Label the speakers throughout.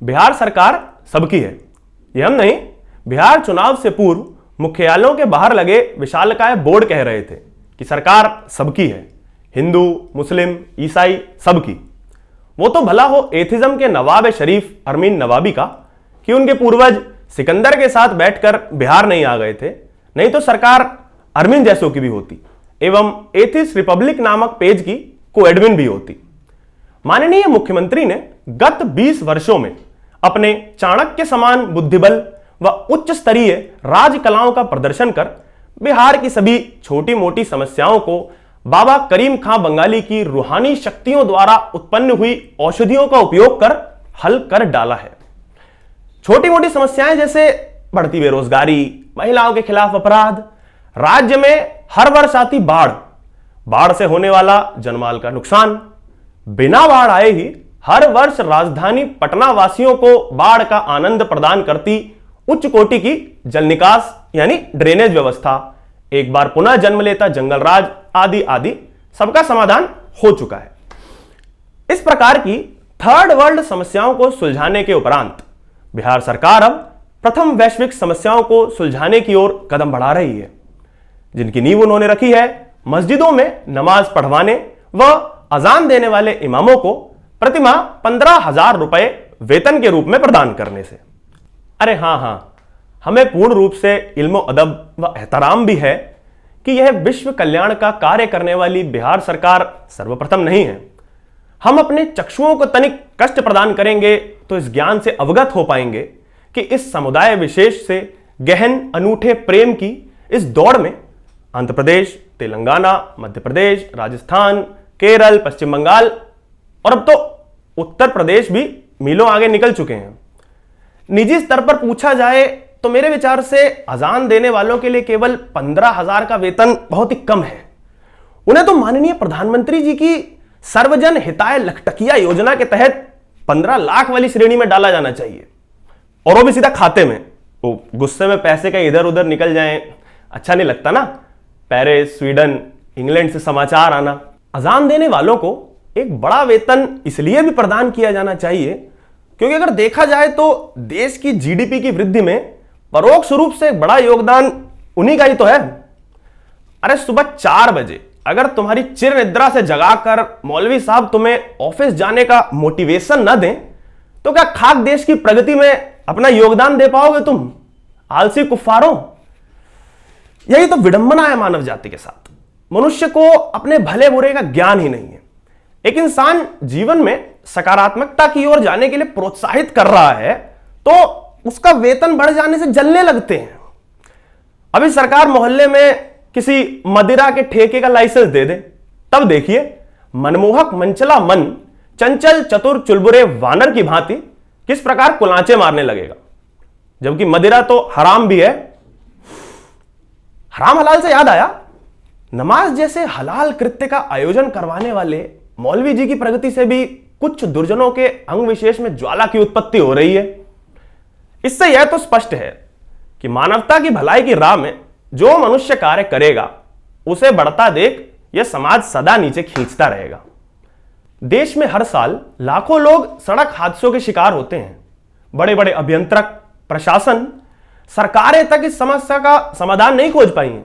Speaker 1: बिहार सरकार सबकी है। यह हम नहीं, बिहार चुनाव से पूर्व मुख्यालयों के बाहर लगे विशालकाय बोर्ड कह रहे थे कि सरकार सबकी है, हिंदू, मुस्लिम, ईसाई सबकी। वो तो भला हो एथिज्म के नवाब शरीफ अरमीन नवाबी का कि उनके पूर्वज सिकंदर के साथ बैठकर बिहार नहीं आ गए थे, नहीं तो सरकार अरमीन जैसों की भी होती एवं एथिस्ट रिपब्लिक नामक पेज की को एडमिन भी होती। माननीय मुख्यमंत्री ने गत 20 वर्षों में अपने चाणक्य समान बुद्धिबल व उच्च स्तरीय राजकलाओं का प्रदर्शन कर बिहार की सभी छोटी मोटी समस्याओं को बाबा करीम खां बंगाली की रूहानी शक्तियों द्वारा उत्पन्न हुई औषधियों का उपयोग कर हल कर डाला है। छोटी मोटी समस्याएं जैसे बढ़ती बेरोजगारी, महिलाओं के खिलाफ अपराध, राज्य में हर वर्ष आती बाढ़ से होने वाला जनमाल का नुकसान, बिना बाढ़ आए ही हर वर्ष राजधानी पटना वासियों को बाढ़ का आनंद प्रदान करती उच्च कोटि की जल निकास यानी ड्रेनेज व्यवस्था, एक बार पुनः जन्म लेता जंगल राज आदि आदि सबका समाधान हो चुका है। इस प्रकार की थर्ड वर्ल्ड समस्याओं को सुलझाने के उपरांत बिहार सरकार अब प्रथम वैश्विक समस्याओं को सुलझाने की ओर कदम बढ़ा रही है, जिनकी नींव उन्होंने रखी है मस्जिदों में नमाज पढ़वाने व अजान देने वाले इमामों को प्रतिमाह 15,000 रुपए वेतन के रूप में प्रदान करने से। अरे हां, हमें पूर्ण रूप से इल्म अदब व एहतराम भी है कि यह विश्व कल्याण का कार्य करने वाली बिहार सरकार सर्वप्रथम नहीं है। हम अपने चक्षुओं को तनिक कष्ट प्रदान करेंगे तो इस ज्ञान से अवगत हो पाएंगे कि इस समुदाय विशेष से गहन अनूठे प्रेम की इस दौड़ में आंध्र प्रदेश, तेलंगाना, मध्य प्रदेश, राजस्थान, केरल, पश्चिम बंगाल और अब तो उत्तर प्रदेश भी मीलों आगे निकल चुके हैं। निजी स्तर पर पूछा जाए तो मेरे विचार से अजान देने वालों के लिए केवल 15,000 का वेतन बहुत ही कम है। उन्हें तो माननीय प्रधानमंत्री जी की सर्वजन हिताय लखटकिया योजना के तहत 15 लाख वाली श्रेणी में डाला जाना चाहिए, और वो भी सीधा खाते में। वो गुस्से में पैसे का इधर उधर निकल जाए, अच्छा नहीं लगता ना। पेरिस, स्वीडन, इंग्लैंड से समाचार आना। अजान देने वालों को एक बड़ा वेतन इसलिए भी प्रदान किया जाना चाहिए क्योंकि अगर देखा जाए तो देश की जीडीपी की वृद्धि में परोक्ष रूप से बड़ा योगदान उन्हीं का ही तो है। अरे सुबह 4 बजे अगर तुम्हारी चिर निद्रा से जगाकर मौलवी साहब तुम्हें ऑफिस जाने का मोटिवेशन न दें तो क्या खाक देश की प्रगति में अपना योगदान दे पाओगे तुम, आलसी कुफ्फारों? यही तो विडंबना है मानव जाति के साथ। मनुष्य को अपने भले बुरे का ज्ञान ही नहीं है। एक इंसान जीवन में सकारात्मकता की ओर जाने के लिए प्रोत्साहित कर रहा है तो उसका वेतन बढ़ जाने से जलने लगते हैं। अभी सरकार मोहल्ले में किसी मदिरा के ठेके का लाइसेंस दे दे, तब देखिए मनमोहक मंचला मन चंचल चतुर चुलबुरे वानर की भांति किस प्रकार कुलांचे मारने लगेगा, जबकि मदिरा तो हराम भी है। हराम हलाल से याद आया, नमाज जैसे हलाल कृत्य का आयोजन करवाने वाले मौलवी जी की प्रगति से भी कुछ दुर्जनों के अंग विशेष में ज्वाला की उत्पत्ति हो रही है। इससे यह तो स्पष्ट है कि मानवता की भलाई की राह में जो मनुष्य कार्य करेगा उसे बढ़ता देख यह समाज सदा नीचे खींचता रहेगा। देश में हर साल लाखों लोग सड़क हादसों के शिकार होते हैं। बड़े बड़े अभियंत्रक, प्रशासन, सरकारें तक इस समस्या का समाधान नहीं खोज पाई हैं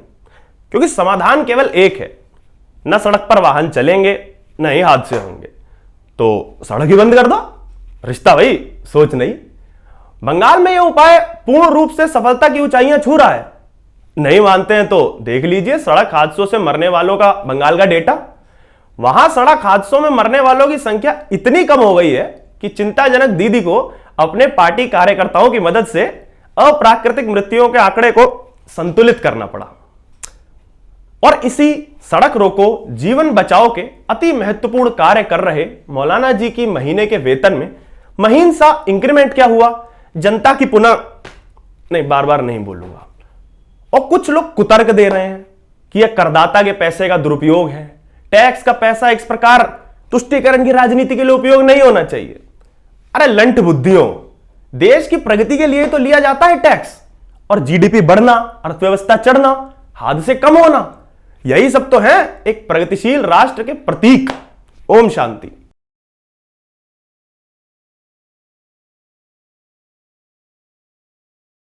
Speaker 1: क्योंकि समाधान केवल एक है, न सड़क पर वाहन चलेंगे न ही हादसे होंगे, तो सड़क ही बंद कर दो। रिश्ता भाई सोच नहीं। बंगाल में यह उपाय पूर्ण रूप से सफलता की ऊंचाइयां छू रहा है। नहीं मानते हैं तो देख लीजिए सड़क हादसों से मरने वालों का बंगाल का डेटा। वहां सड़क हादसों में मरने वालों की संख्या इतनी कम हो गई है कि चिंताजनक दीदी को अपने पार्टी कार्यकर्ताओं की मदद से अप्राकृतिक मृत्युओं के आंकड़े को संतुलित करना पड़ा। और इसी सड़क रोको जीवन बचाओ के अति महत्वपूर्ण कार्य कर रहे मौलाना जी की महीने के वेतन में महीन सा इंक्रीमेंट क्या हुआ, जनता की पुनः नहीं, बार बार नहीं बोलूंगा। और कुछ लोग कुतर्क दे रहे हैं कि यह करदाता के पैसे का दुरुपयोग है, टैक्स का पैसा इस प्रकार तुष्टीकरण की राजनीति के लिए उपयोग नहीं होना चाहिए। अरे लंठ बुद्धियों, देश की प्रगति के लिए तो लिया जाता है टैक्स, और जीडीपी बढ़ना, अर्थव्यवस्था चढ़ना, हादसे कम होना, यही सब तो है एक प्रगतिशील राष्ट्र के प्रतीक। ओम शांति।